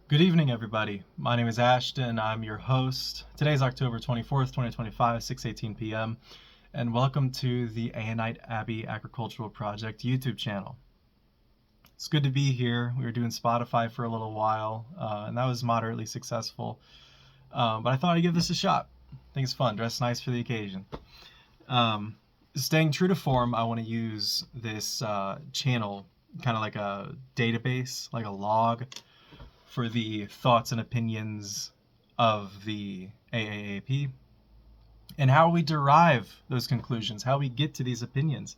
Good evening, everybody. My name is Ashton. I'm your host. Today is October 24th, 2025, 6:18 p.m., and welcome to the Aeonite Abbey Agricultural Project YouTube channel. It's good to be here. We were doing Spotify for a little while, and that was moderately successful. But I thought I'd give this a shot. I think it's fun. Dress nice for the occasion. Um, Staying true to form, I want to use this channel kind of like a database, like a log for the thoughts and opinions of the AAAP and how we derive those conclusions, how we get to these opinions.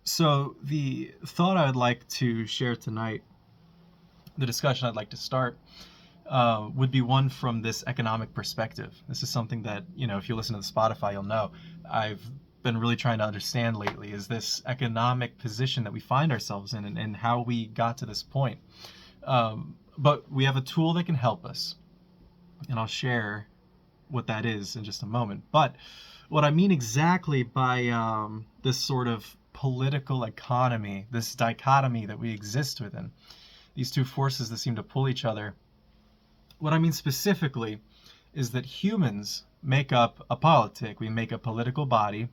So the thought I'd like to share tonight, the discussion I'd like to start, would be one from this economic perspective. This is something that, if you listen to the Spotify, you'll know I've been really trying to understand lately, is this economic position that we find ourselves in, and how we got to this point. But we have a tool that can help us, and I'll share what that is in just a moment. But what I mean exactly by this sort of political economy, this dichotomy that we exist within, these two forces that seem to pull each other, what I mean specifically is that humans make up a politic. We make a political body.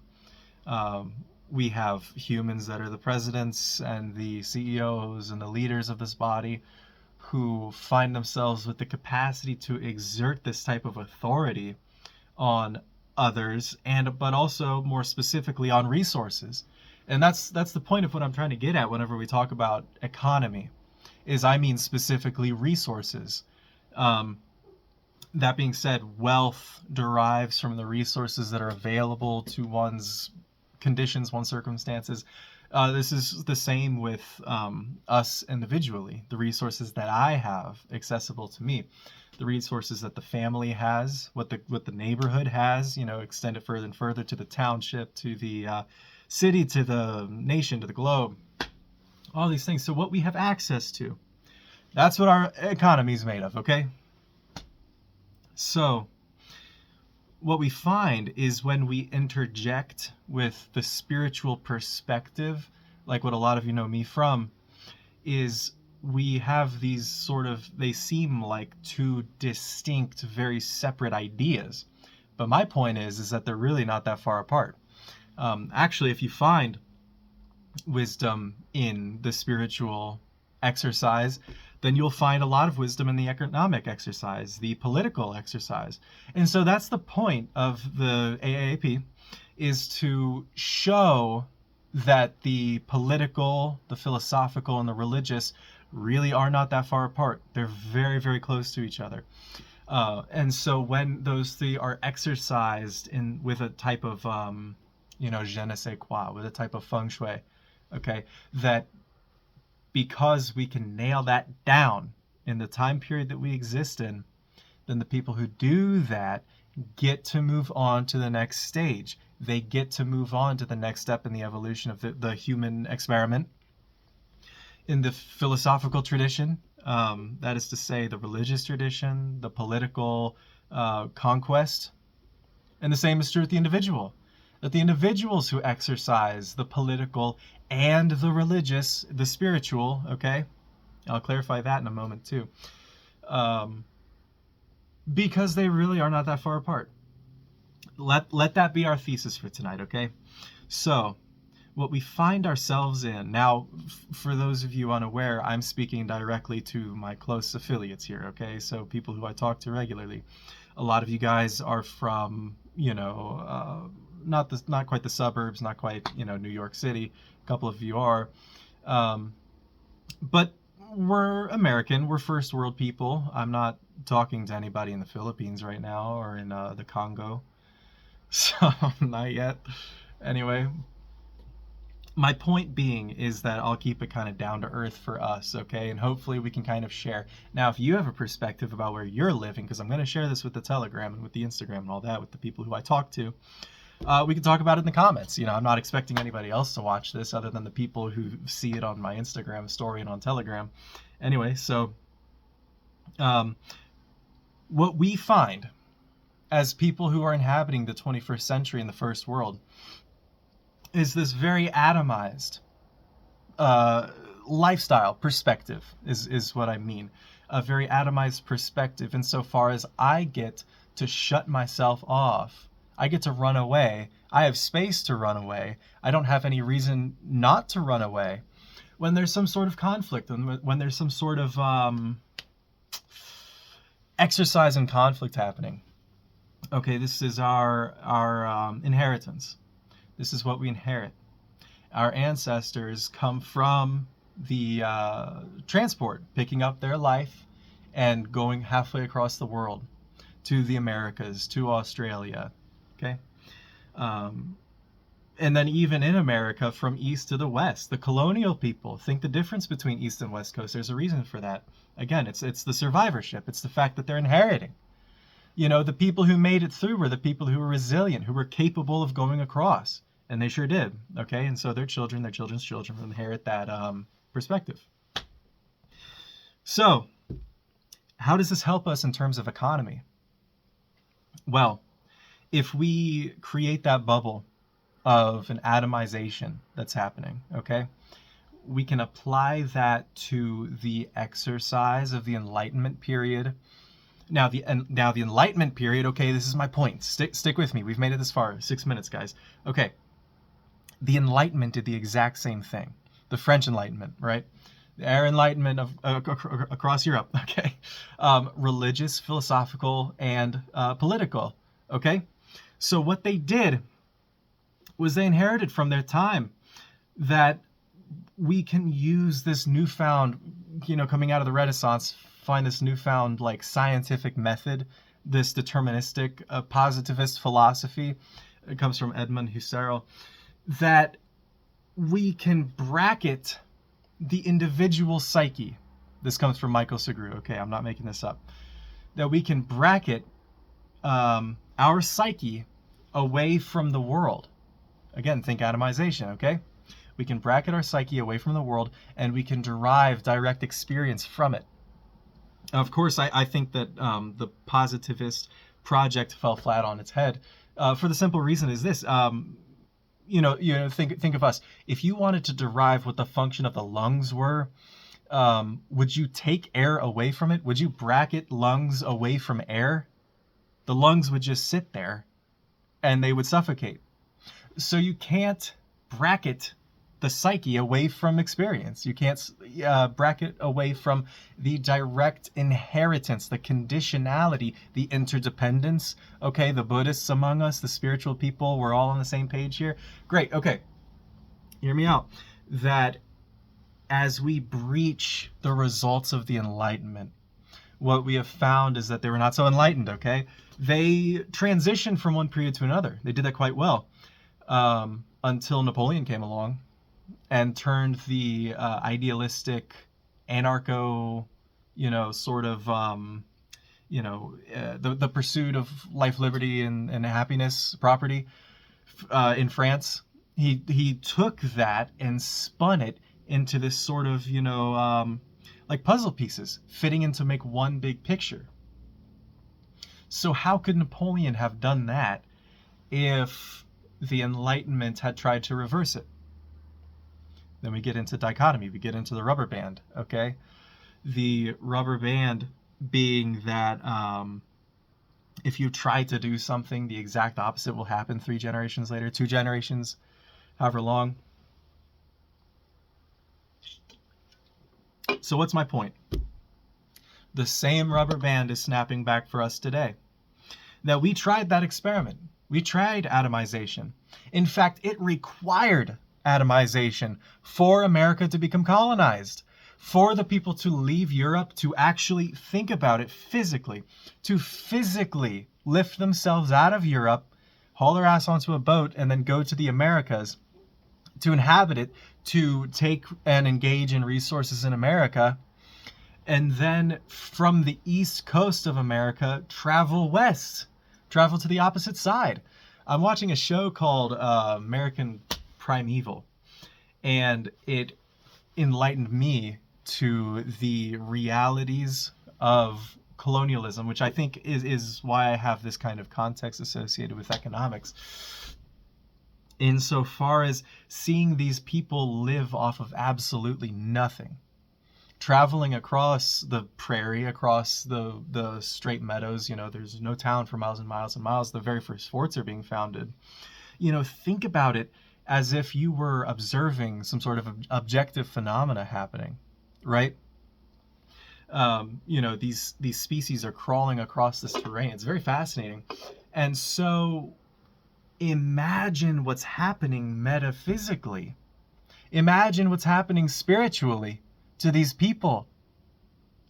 We have humans that are the presidents and the CEOs and the leaders of this body, who find themselves with the capacity to exert this type of authority on others, but also more specifically on resources. And that's the point of what I'm trying to get at whenever we talk about economy, is I mean specifically resources. That being said, wealth derives from the resources that are available to one's conditions, one's circumstances. This is the same with us individually. The resources that I have accessible to me, the resources that the family has, what the neighborhood has, extend it further and further to the township, to the city, to the nation, to the globe, all these things. So what we have access to, that's what our economy is made of, okay? So what we find is when we interject with the spiritual perspective, like what a lot of you know me from, is we have these they seem like two distinct, very separate ideas. But my point is that they're really not that far apart. Actually, if you find wisdom in the spiritual exercise, then you'll find a lot of wisdom in the economic exercise, the political exercise. And so that's the point of the AAP, is to show that the political, the philosophical, and the religious really are not that far apart. They're very, very close to each other. And so when those three are exercised with a type of, je ne sais quoi, with a type of feng shui, okay, that because we can nail that down in the time period that we exist in, then the people who do that get to move on to the next stage. They get to move on to the next step in the evolution of the human experiment. In the philosophical tradition, that is to say the religious tradition, the political conquest, and the same is true with the individual. That the individuals who exercise the political and the religious, the spiritual, okay? I'll clarify that in a moment too. Because they really are not that far apart. Let that be our thesis for tonight, okay? So, what we find ourselves in, now, for those of you unaware, I'm speaking directly to my close affiliates here, okay? So people who I talk to regularly. A lot of you guys are from, not quite the suburbs, not quite, New York City. A couple of you are. But we're American. We're first world people. I'm not talking to anybody in the Philippines right now or in the Congo. So, not yet. Anyway, my point being is that I'll keep it kind of down to earth for us, okay? And hopefully we can kind of share. Now, if you have a perspective about where you're living, because I'm going to share this with the Telegram and with the Instagram and all that, with the people who I talk to, we can talk about it in the comments. I'm not expecting anybody else to watch this other than the people who see it on my Instagram story and on Telegram. Anyway, so what we find as people who are inhabiting the 21st century in the first world is this very atomized lifestyle perspective is what I mean. A very atomized perspective insofar as I get to shut myself off. I get to run away. I have space to run away. I don't have any reason not to run away. When there's some sort of conflict, and when there's some sort of exercise in conflict happening. Okay, this is our inheritance. This is what we inherit. Our ancestors come from the transport, picking up their life and going halfway across the world to the Americas, to Australia. Okay. And then even in America, from east to the west, the colonial people think the difference between east and west coast. There's a reason for that. Again, it's the survivorship. It's the fact that they're inheriting. You know, the people who made it through were the people who were resilient, who were capable of going across. And they sure did. Okay. And so their children, their children's children will inherit that perspective. So how does this help us in terms of economy? Well, if we create that bubble of an atomization that's happening, okay, we can apply that to the exercise of the Enlightenment period. Now the Enlightenment period, okay, this is my point. Stick with me. We've made it this far. 6 minutes, guys. Okay. The Enlightenment did the exact same thing. The French Enlightenment, right? The Air Enlightenment of across Europe, okay? Religious, philosophical, and political, okay? So what they did was they inherited from their time that we can use this newfound, you know, coming out of the Renaissance, find this newfound like scientific method, this deterministic positivist philosophy. It comes from Edmund Husserl, that we can bracket the individual psyche. This comes from Michael Segru. Okay, I'm not making this up. That we can bracket our psyche away from the world. Again, think atomization, okay? We can bracket our psyche away from the world, and we can derive direct experience from it. Of course, I think that the positivist project fell flat on its head for the simple reason is this. Think of us. If you wanted to derive what the function of the lungs were, would you take air away from it? Would you bracket lungs away from air? The lungs would just sit there and they would suffocate. So you can't bracket the psyche away from experience. You can't bracket away from the direct inheritance, the conditionality, the interdependence. Okay, the Buddhists among us, the spiritual people, we're all on the same page here. Great, okay. Hear me out. That as we breach the results of the Enlightenment, what we have found is that they were not so enlightened, okay? They transitioned from one period to another. They did that quite well until Napoleon came along and turned the idealistic, anarcho, the pursuit of life, liberty, and happiness, property in France. He took that and spun it into this sort of, like puzzle pieces fitting into make one big picture. So how could Napoleon have done that if the Enlightenment had tried to reverse it? Then we get into dichotomy. We get into the rubber band, okay? The rubber band being that if you try to do something, the exact opposite will happen 3 generations later, 2 generations, however long. So what's my point? The same rubber band is snapping back for us today. That we tried that experiment. We tried atomization. In fact, it required atomization for America to become colonized, for the people to leave Europe, to actually think about it physically, to physically lift themselves out of Europe, haul their ass onto a boat, and then go to the Americas to inhabit it, to take and engage in resources in America, and then from the east coast of America, travel west, travel to the opposite side. I'm watching a show called American Primeval, and it enlightened me to the realities of colonialism, which I think is why I have this kind of context associated with economics. insofar as seeing these people live off of absolutely nothing, traveling across the prairie, across the straight meadows. There's no town for miles and miles and miles. The very first forts are being founded. Think about it as if you were observing some sort of objective phenomena happening, right? These species are crawling across this terrain. It's very fascinating. And so imagine what's happening metaphysically. Imagine what's happening spiritually to these people.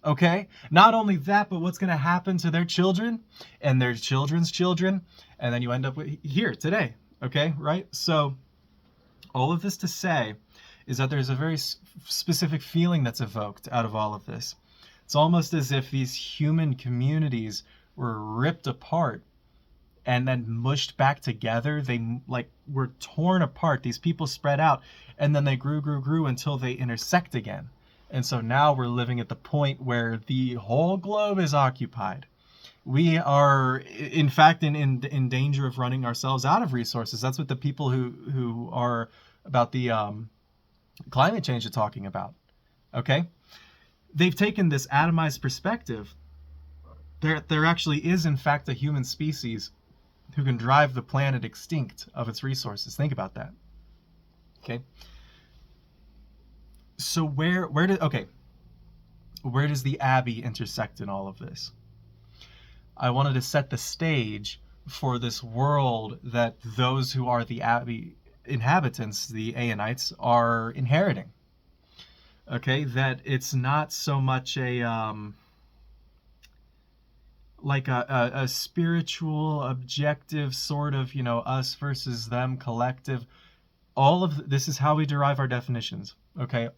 Okay? Not only that, but what's going to happen to their children and their children's children. And then you end up with here today. Okay? Right? So all of this to say is that there's a very specific feeling that's evoked out of all of this. It's almost as if these human communities were ripped apart and then mushed back together. They were torn apart. These people spread out, and then they grew until they intersect again. And so now we're living at the point where the whole globe is occupied. We are, in fact, in danger of running ourselves out of resources. That's what the people who are about the climate change are talking about. Okay? They've taken this atomized perspective. There actually is, in fact, a human species who can drive the planet extinct of its resources. Think about that. Okay? So where does the Abbey intersect in all of this? I wanted to set the stage for this world that those who are the Abbey inhabitants, the Aeonites, are inheriting. Okay, that it's not so much a spiritual, objective sort of, us versus them collective. All of this is how we derive our definitions. Okay,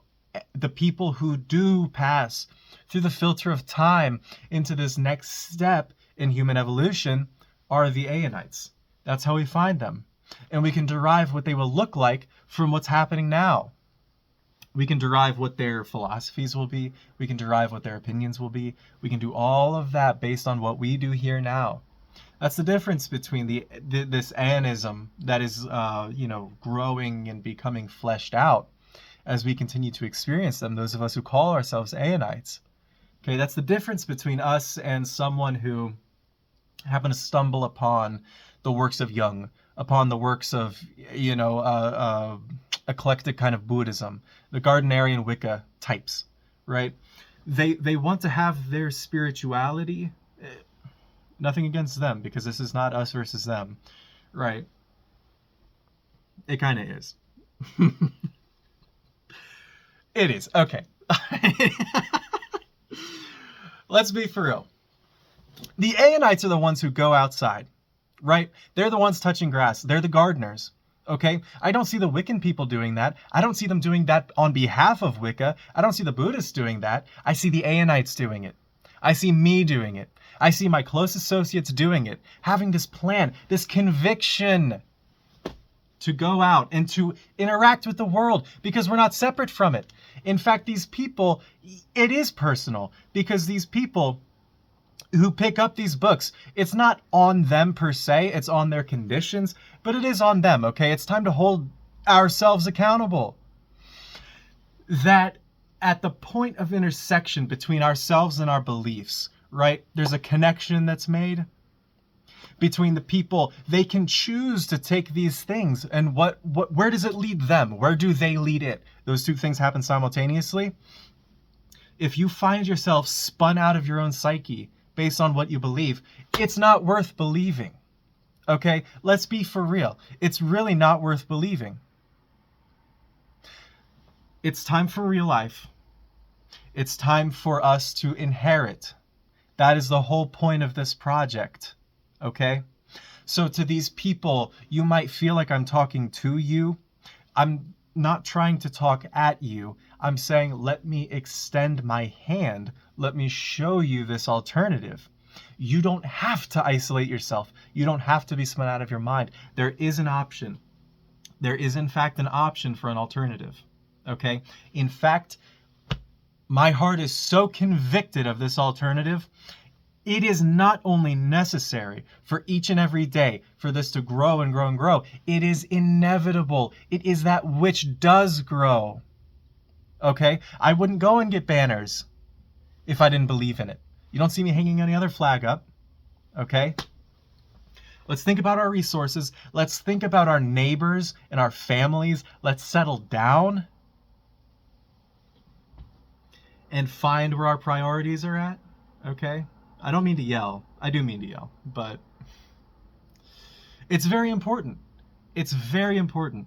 the people who do pass through the filter of time into this next step in human evolution are the Aeonites. That's how we find them. And we can derive what they will look like from what's happening now. We can derive what their philosophies will be. We can derive what their opinions will be. We can do all of that based on what we do here now. That's the difference between this Aeonism that is, growing and becoming fleshed out as we continue to experience them, those of us who call ourselves Aeonites. Okay, that's the difference between us and someone who happened to stumble upon the works of Jung, upon the works of, eclectic kind of Buddhism, the Gardnerian Wicca types, right? They want to have their spirituality. Nothing against them, because this is not us versus them, right? It kind of is. It is. Okay. Let's be for real. The Aeonites are the ones who go outside, right? They're the ones touching grass. They're the gardeners. Okay? I don't see the Wiccan people doing that. I don't see them doing that on behalf of Wicca. I don't see the Buddhists doing that. I see the Aeonites doing it. I see me doing it. I see my close associates doing it, having this plan, this conviction to go out and to interact with the world, because we're not separate from it. In fact, these people, it is personal, because these people who pick up these books, it's not on them per se, it's on their conditions, but it is on them, okay? It's time to hold ourselves accountable. That at the point of intersection between ourselves and our beliefs, right, there's a connection that's made between the people. They can choose to take these things, and where does it lead them? Where do they lead it? Those two things happen simultaneously. If you find yourself spun out of your own psyche based on what you believe, it's not worth believing. Okay? Let's be for real. It's really not worth believing. It's time for real life. It's time for us to inherit. That is the whole point of this project. Okay? So to these people, you might feel like I'm talking to you. I'm not trying to talk at you. I'm saying, let me extend my hand. Let me show you this alternative. You don't have to isolate yourself. You don't have to be spun out of your mind. There is an option. There is, in fact, an option for an alternative. Okay? In fact, my heart is so convicted of this alternative. It is not only necessary for each and every day for this to grow and grow and grow, it is inevitable. It is that which does grow. Okay? I wouldn't go and get banners if I didn't believe in it. You don't see me hanging any other flag up. Okay? Let's think about our resources. Let's think about our neighbors and our families. Let's settle down and find where our priorities are at. Okay? I don't mean to yell. I do mean to yell, but it's very important. It's very important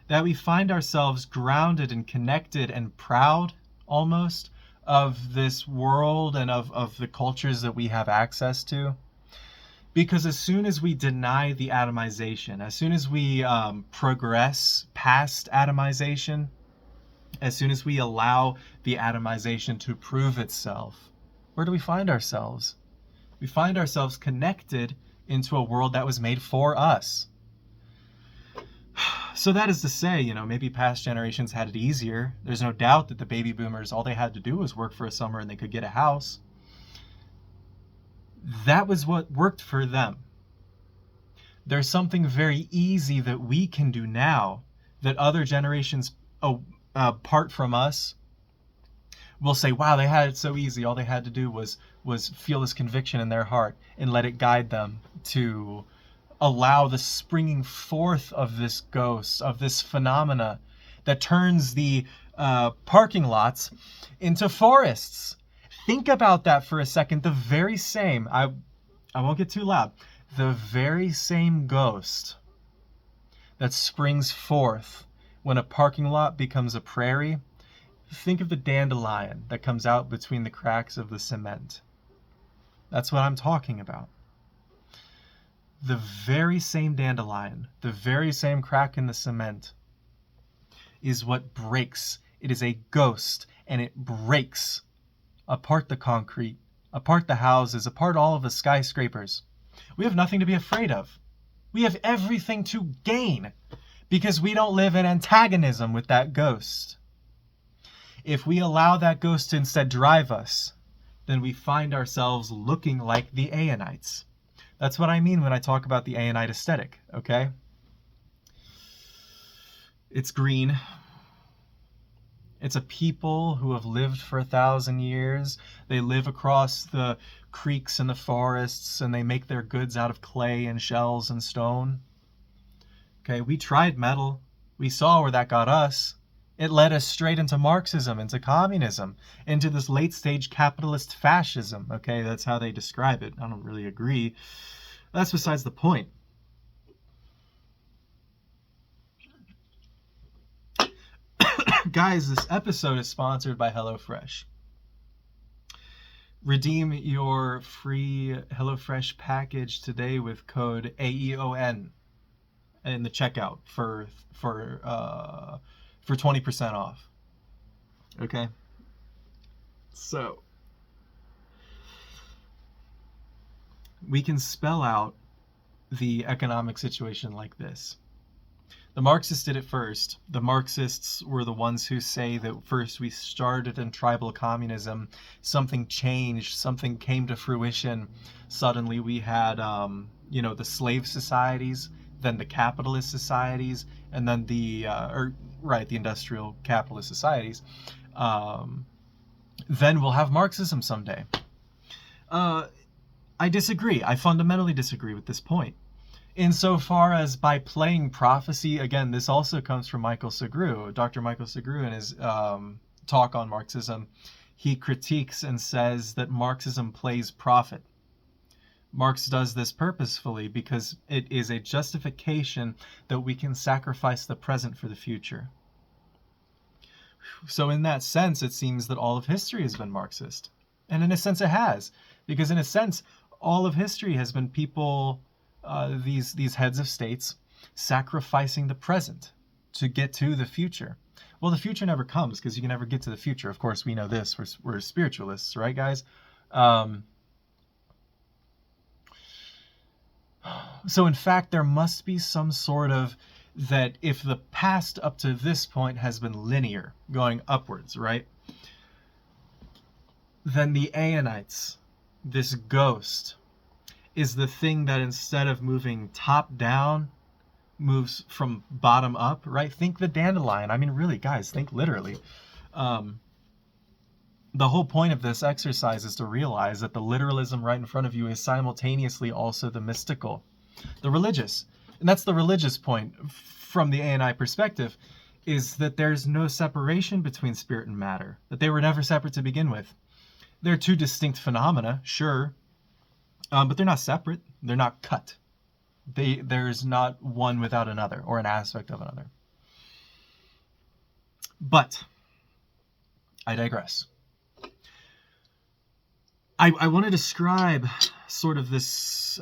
that we find ourselves grounded and connected and proud almost of this world and of the cultures that we have access to. Because as soon as we deny the atomization, as soon as we progress past atomization, as soon as we allow the atomization to prove itself, where do we find ourselves? We find ourselves connected into a world that was made for us. So that is to say, maybe past generations had it easier. There's no doubt that the baby boomers, all they had to do was work for a summer and they could get a house. That was what worked for them. There's something very easy that we can do now that other generations apart from us will say, wow, they had it so easy. All they had to do was feel this conviction in their heart and let it guide them to allow the springing forth of this ghost, of this phenomena that turns the parking lots into forests. Think about that for a second. The very same, I won't get too loud, the very same ghost that springs forth when a parking lot becomes a prairie, think of the dandelion that comes out between the cracks of the cement. That's what I'm talking about. The very same dandelion, the very same crack in the cement is what breaks. It is a ghost, and it breaks apart the concrete, apart the houses, apart all of the skyscrapers. We have nothing to be afraid of. We have everything to gain because we don't live in antagonism with that ghost. If we allow that ghost to instead drive us, then we find ourselves looking like the Aeonites. That's what I mean when I talk about the Aeonite aesthetic, okay? It's green. It's a people who have lived for 1,000 years. They live across the creeks and the forests, and they make their goods out of clay and shells and stone. Okay, we tried metal. We saw where that got us. It led us straight into Marxism, into communism, into this late-stage capitalist fascism. Okay, that's how they describe it. I don't really agree. That's besides the point. Guys, this episode is sponsored by HelloFresh. Redeem your free HelloFresh package today with code AEON in the checkout for 20% off. Okay? So we can spell out the economic situation like this. The Marxists did it first. The Marxists were the ones who say that first we started in tribal communism, something changed, something came to fruition. Suddenly we had, the slave societies, then the capitalist societies, and then the industrial capitalist societies. Then we'll have Marxism someday. I disagree. I fundamentally disagree with this point. Insofar as by playing prophecy, again, this also comes from Michael Segru, Dr. Michael Segru, in his talk on Marxism. He critiques and says that Marxism plays prophet. Marx does this purposefully because it is a justification that we can sacrifice the present for the future. So in that sense, it seems that all of history has been Marxist. And in a sense it has. Because in a sense, all of history has been people... these heads of states sacrificing the present to get to the future. Well, the future never comes because you can never get to the future. Of course, we know this. We're spiritualists, right, guys? So in fact, there must be some sort of that if the past up to this point has been linear, going upwards, right? Then the Aeonites this ghost is the thing that instead of moving top down, moves from bottom up, right? Think the dandelion. I mean, really, guys, think literally. The whole point of this exercise is to realize that the literalism right in front of you is simultaneously also the mystical, the religious. And that's the religious point from the ANI perspective, is that there's no separation between spirit and matter, that they were never separate to begin with. They're two distinct phenomena, sure, but they're not separate. They're not cut. There's not one without another, or an aspect of another. But I digress. I want to describe sort of this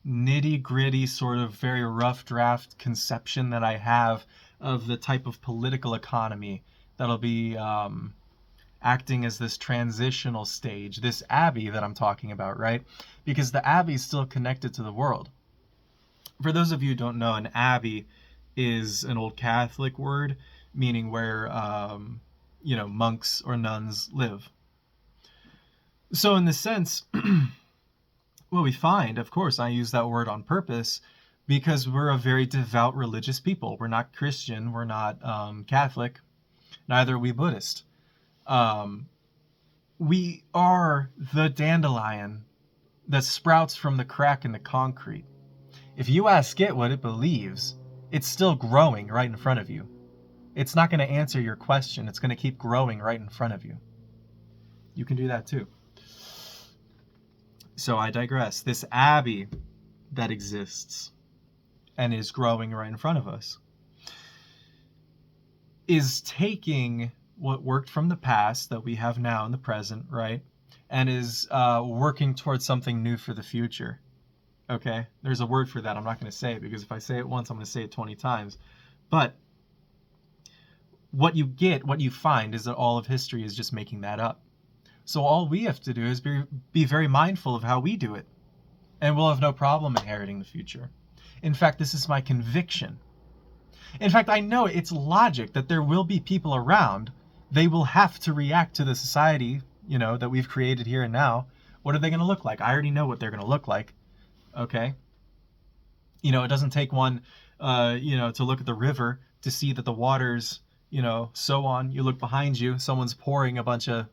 nitty-gritty, sort of very rough draft conception that I have of the type of political economy that'll be acting as this transitional stage, this abbey that I'm talking about, right? Because the abbey is still connected to the world. For those of you who don't know, an abbey is an old Catholic word meaning where, monks or nuns live. So in this sense, what we find, of course, I use that word on purpose because we're a very devout religious people. We're not Christian, we're not Catholic, neither are we Buddhist. We are the dandelion that sprouts from the crack in the concrete. If you ask it what it believes, it's still growing right in front of you. It's not going to answer your question. It's going to keep growing right in front of you. You can do that too. So I digress. This abbey that exists and is growing right in front of us is taking what worked from the past that we have now in the present, right? And is working towards something new for the future. Okay? There's a word for that. I'm not going to say it because if I say it once, I'm going to say it 20 times. But what you find is that all of history is just making that up. So all we have to do is be very mindful of how we do it. And we'll have no problem inheriting the future. In fact, this is my conviction. In fact, I know it's logic that there will be people around. They will have to react to the society, that we've created here and now. What are they going to look like? I already know what they're going to look like. Okay? It doesn't take one, to look at the river to see that the water's, so on. You look behind you, someone's pouring a bunch of,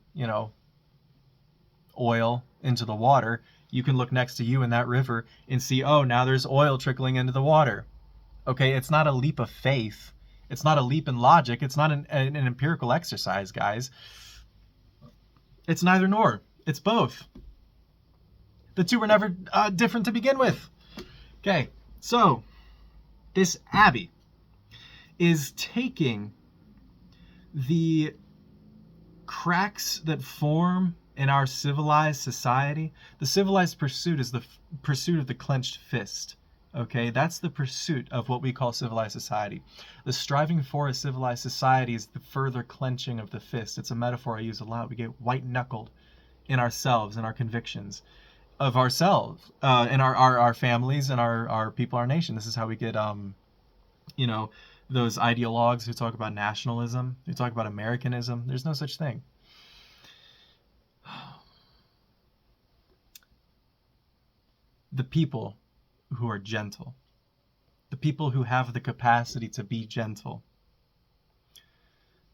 oil into the water. You can look next to you in that river and see, oh, now there's oil trickling into the water. Okay, it's not a leap of faith. It's not a leap in logic. It's not an empirical exercise, guys. It's neither nor. It's both. The two were never different to begin with. Okay, so this abbey is taking the cracks that form in our civilized society. The civilized pursuit is the pursuit of the clenched fist. Okay, that's the pursuit of what we call civilized society. The striving for a civilized society is the further clenching of the fist. It's a metaphor I use a lot. We get white-knuckled in ourselves, in our convictions of ourselves, in our families, and our people, our nation. This is how we get, those ideologues who talk about nationalism, who talk about Americanism. There's no such thing. The people who are gentle, the people who have the capacity to be gentle,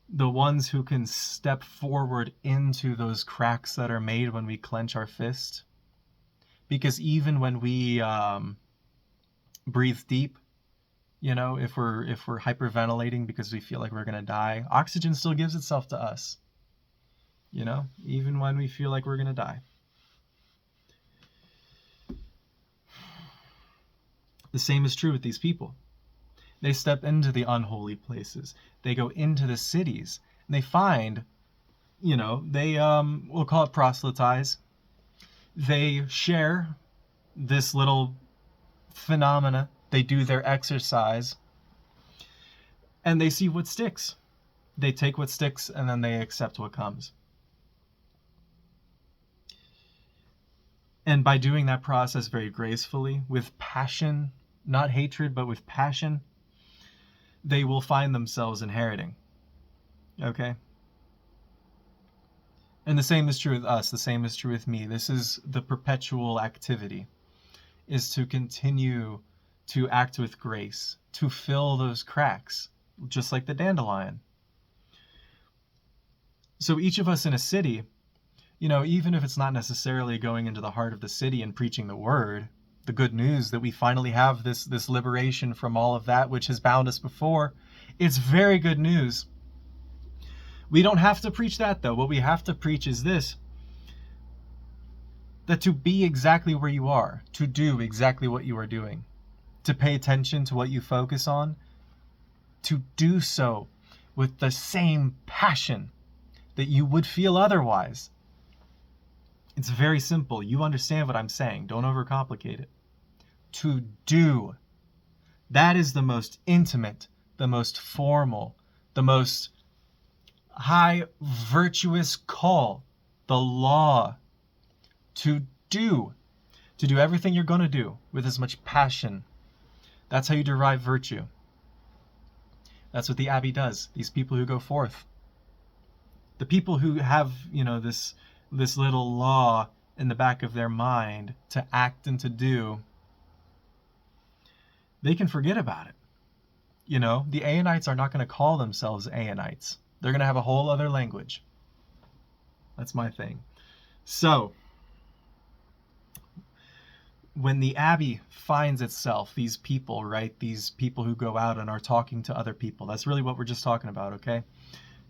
the ones who can step forward into those cracks that are made when we clench our fist. Because even when we breathe deep, if we're hyperventilating because we feel like we're going to die, oxygen still gives itself to us. Even when we feel like we're going to die. The same is true with these people. They step into the unholy places. They go into the cities and they find, we'll call it proselytize. They share this little phenomena. They do their exercise and they see what sticks. They take what sticks and then they accept what comes. And by doing that process very gracefully, with passion, not hatred, but with passion, they will find themselves inheriting. Okay? And the same is true with us. The same is true with me. This is the perpetual activity, is to continue to act with grace, to fill those cracks, just like the dandelion. So each of us in a city, even if it's not necessarily going into the heart of the city and preaching the word, the good news that we finally have this liberation from all of that which has bound us before, it's very good news. We don't have to preach that, though. What we have to preach is this: that to be exactly where you are, to do exactly what you are doing, to pay attention to what you focus on, to do so with the same passion that you would feel otherwise. It's very simple. You understand what I'm saying. Don't overcomplicate it. To do. That is the most intimate, the most formal, the most high virtuous call, the law. To do everything you're going to do with as much passion. That's how you derive virtue. That's what the Abbey does. These people who go forth, the people who have, this little law in the back of their mind to act and to do, they can forget about it. The Aeonites are not going to call themselves Aeonites. They're going to have a whole other language. That's my thing. So, when the Abbey finds itself, these people, right? These people who go out and are talking to other people. That's really what we're just talking about, okay?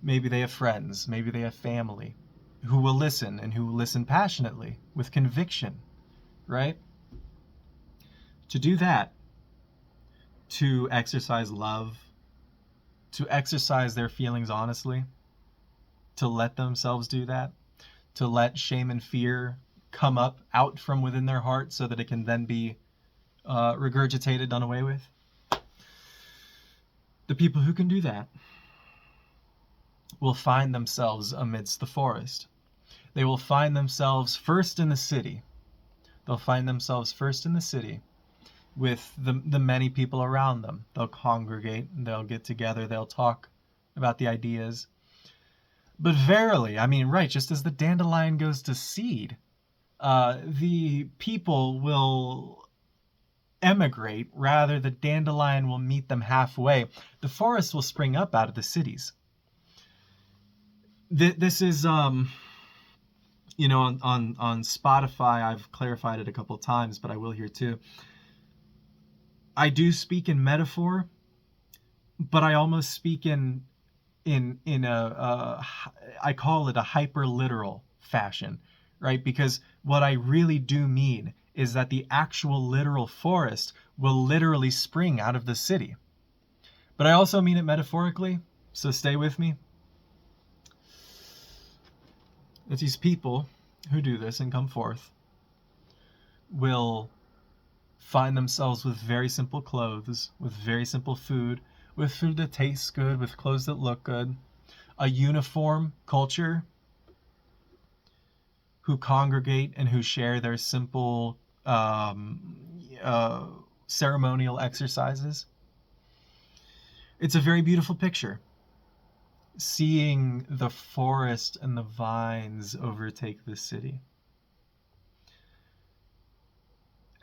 Maybe they have friends, maybe they have family who will listen, and who will listen passionately with conviction, right? To do that, to exercise love, to exercise their feelings honestly, to let themselves do that, to let shame and fear come up out from within their heart so that it can then be regurgitated, done away with. The people who can do that will find themselves amidst the forest. They will find themselves first in the city. They'll find themselves first in the city with the many people around them. They'll congregate, they'll get together, they'll talk about the ideas. But verily, right, just as the dandelion goes to seed, the people will emigrate, rather the dandelion will meet them halfway. The forest will spring up out of the cities. This is, on Spotify, I've clarified it a couple of times, but I will here too. I do speak in metaphor, but I almost speak in a I call it a hyper literal fashion, right? Because what I really do mean is that the actual literal forest will literally spring out of the city. But I also mean it metaphorically, so stay with me. That these people who do this and come forth will find themselves with very simple clothes, with very simple food, with food that tastes good, with clothes that look good, a uniform culture, who congregate and who share their simple ceremonial exercises. It's a very beautiful picture, seeing the forest and the vines overtake the city.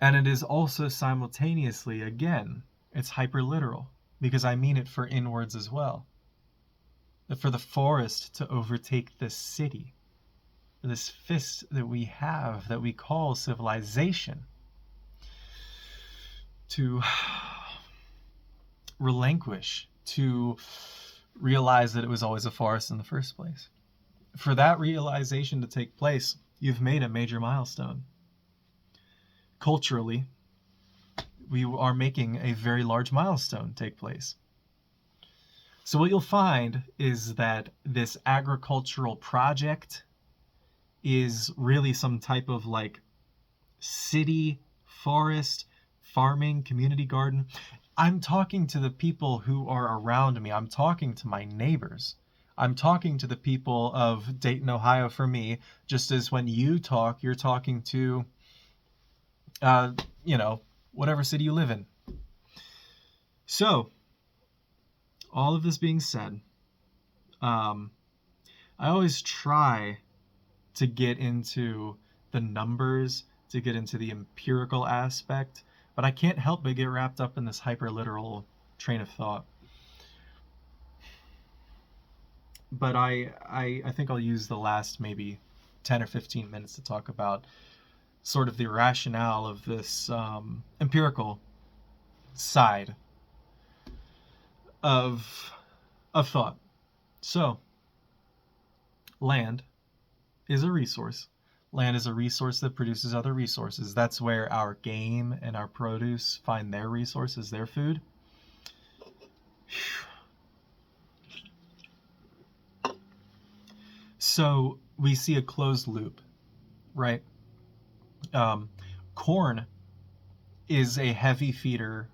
And it is also simultaneously, again, it's hyperliteral, because I mean it for inwards as well. That for the forest to overtake the city, this fist that we have, that we call civilization, to relinquish, to realize that it was always a forest in the first place. For that realization to take place, you've made a major milestone. Culturally, we are making a very large milestone take place. So what you'll find is that this agricultural project is really some type of city, forest, farming, community garden. I'm talking to the people who are around me. I'm talking to my neighbors. I'm talking to the people of Dayton, Ohio, for me, just as when you talk, you're talking to, whatever city you live in. So, all of this being said, I always try to get into the numbers, to get into the empirical aspect, but I can't help but get wrapped up in this hyper-literal train of thought. But I think I'll use the last maybe 10 or 15 minutes to talk about sort of the rationale of this empirical side of thought. So, land is a resource. Land is a resource that produces other resources. That's where our game and our produce find their resources, their food. So we see a closed loop, right? Corn is a heavy feeder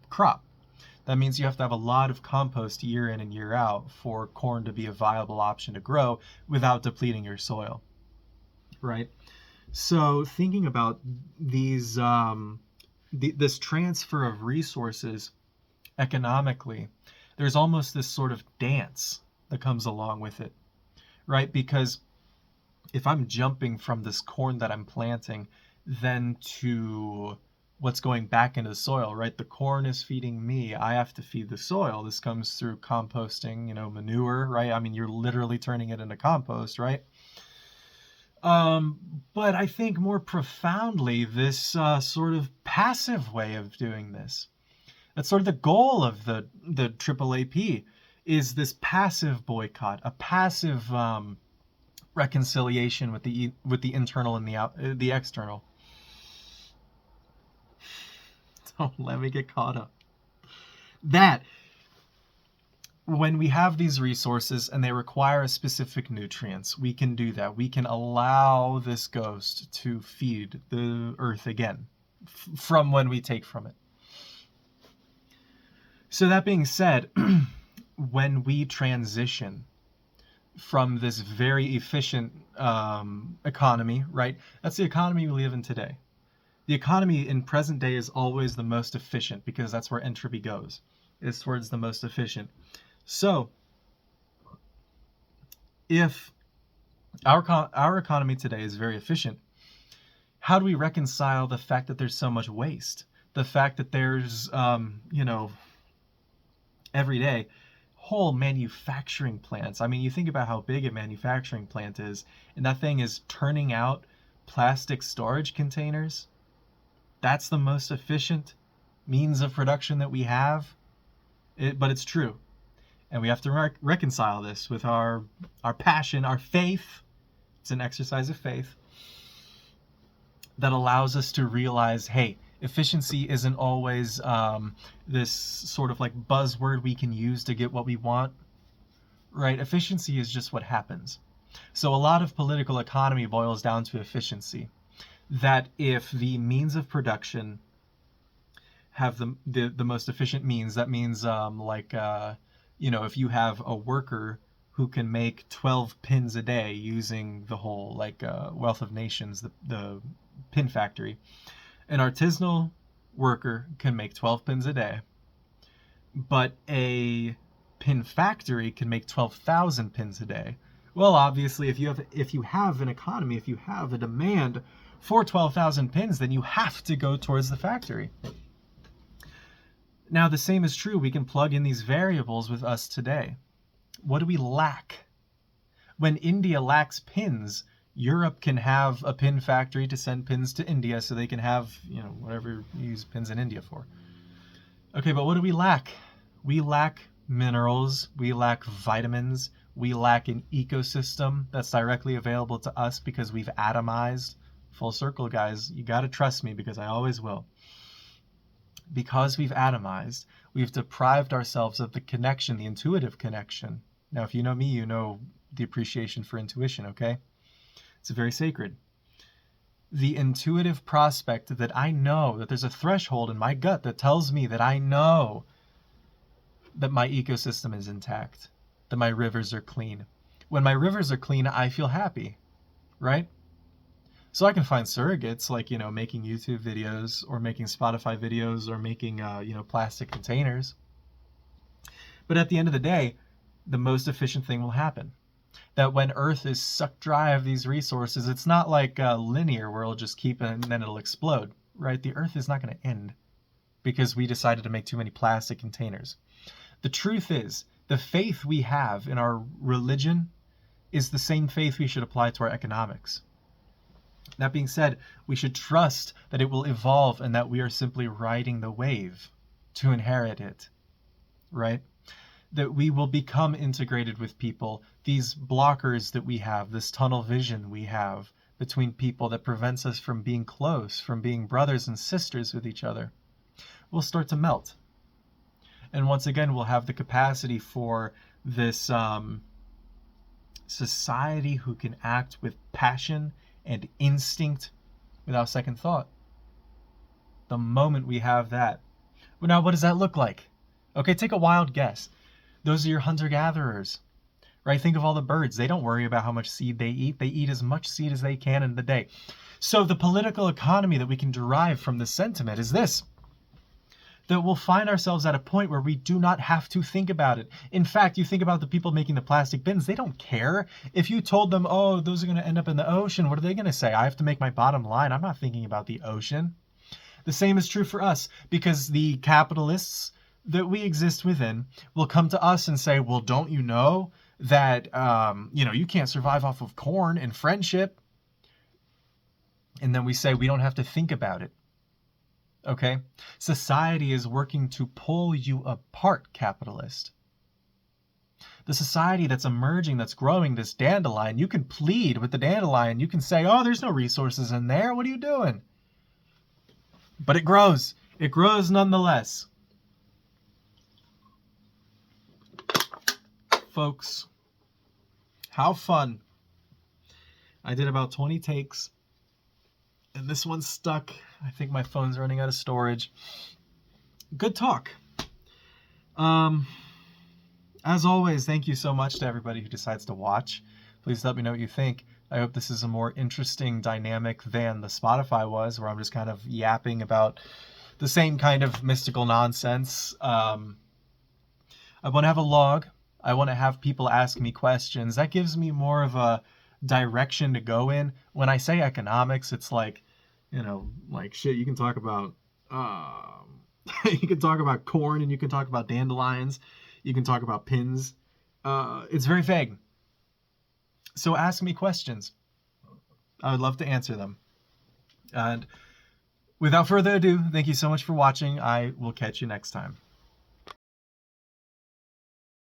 crop. That means you have to have a lot of compost year in and year out for corn to be a viable option to grow without depleting your soil, right? So thinking about these, this transfer of resources economically, there's almost this sort of dance that comes along with it, right? Because if I'm jumping from this corn that I'm planting then to what's going back into the soil, right? The corn is feeding me. I have to feed the soil. This comes through composting, manure, right? I mean, you're literally turning it into compost, right? But I think more profoundly, this sort of passive way of doing this, that's sort of the goal of the AAAP, is this passive boycott, a passive reconciliation with the internal and the external. Don't let me get caught up. That when we have these resources and they require a specific nutrients, we can do that. We can allow this ghost to feed the earth again from when we take from it. So that being said, when we transition from this very efficient economy, right? That's the economy we live in today. The economy in present day is always the most efficient because that's where entropy goes. It's towards the most efficient. So, if our economy today is very efficient, how do we reconcile the fact that there's so much waste? The fact that there's, every day, whole manufacturing plants. I mean, you think about how big a manufacturing plant is, and that thing is turning out plastic storage containers. That's the most efficient means of production that we have. But it's true. And we have to reconcile this with our passion, our faith. It's an exercise of faith that allows us to realize, hey, efficiency isn't always this sort of like buzzword we can use to get what we want, right? Efficiency is just what happens. So a lot of political economy boils down to efficiency. That if the means of production have the most efficient means, that means if you have a worker who can make 12 pins a day using the whole Wealth of Nations, the pin factory, an artisanal worker can make 12 pins a day, but a pin factory can make 12,000 pins a day. Well, obviously, if you have an economy, if you have a demand for 12,000 pins, then you have to go towards the factory. Now, the same is true. We can plug in these variables with us today. What do we lack? When India lacks pins, Europe can have a pin factory to send pins to India so they can have, whatever you use pins in India for. Okay, but what do we lack? We lack minerals. We lack vitamins. We lack an ecosystem that's directly available to us because we've atomized. Full circle, guys. You got to trust me because I always will. Because we've atomized, we've deprived ourselves of the connection, the intuitive connection. Now, if you know me, you know the appreciation for intuition, okay? It's very sacred. The intuitive prospect that I know that there's a threshold in my gut that tells me that I know that my ecosystem is intact, that my rivers are clean. When my rivers are clean, I feel happy, right? So I can find surrogates like, making YouTube videos or making Spotify videos or making, plastic containers. But at the end of the day, the most efficient thing will happen. That when Earth is sucked dry of these resources, it's not like linear where it'll just keep it and then it'll explode, right? The Earth is not going to end because we decided to make too many plastic containers. The truth is, the faith we have in our religion is the same faith we should apply to our economics. That being said, we should trust that it will evolve and that we are simply riding the wave to inherit it, right? That we will become integrated with people. These blockers that we have, this tunnel vision we have between people that prevents us from being close, from being brothers and sisters with each other, will start to melt. And once again, we'll have the capacity for this society who can act with passion and instinct without second thought. The moment we have that. Well, now, what does that look like? Okay, take a wild guess. Those are your hunter-gatherers, right? Think of all the birds. They don't worry about how much seed they eat. They eat as much seed as they can in the day. So the political economy that we can derive from this sentiment is this: that we'll find ourselves at a point where we do not have to think about it. In fact, you think about the people making the plastic bins, they don't care. If you told them, oh, those are going to end up in the ocean, what are they going to say? I have to make my bottom line. I'm not thinking about the ocean. The same is true for us, because the capitalists that we exist within will come to us and say, well, don't you know that, you can't survive off of corn and friendship? And then we say we don't have to think about it. Okay? Society is working to pull you apart, capitalist. The society that's emerging, that's growing, this dandelion, you can plead with the dandelion. You can say, oh, there's no resources in there. What are you doing? But it grows. It grows nonetheless. Folks, how fun. I did about 20 takes. And this one's stuck. I think my phone's running out of storage. Good talk. As always, thank you so much to everybody who decides to watch. Please let me know what you think. I hope this is a more interesting dynamic than the Spotify was, where I'm just kind of yapping about the same kind of mystical nonsense. I want to have a log. I want to have people ask me questions. That gives me more of a direction to go in. When I say economics, it's like, like shit, you can talk about you can talk about corn and you can talk about dandelions. You can talk about pins. It's very vague. So ask me questions. I would love to answer them. And without further ado, thank you so much for watching. I will catch you next time.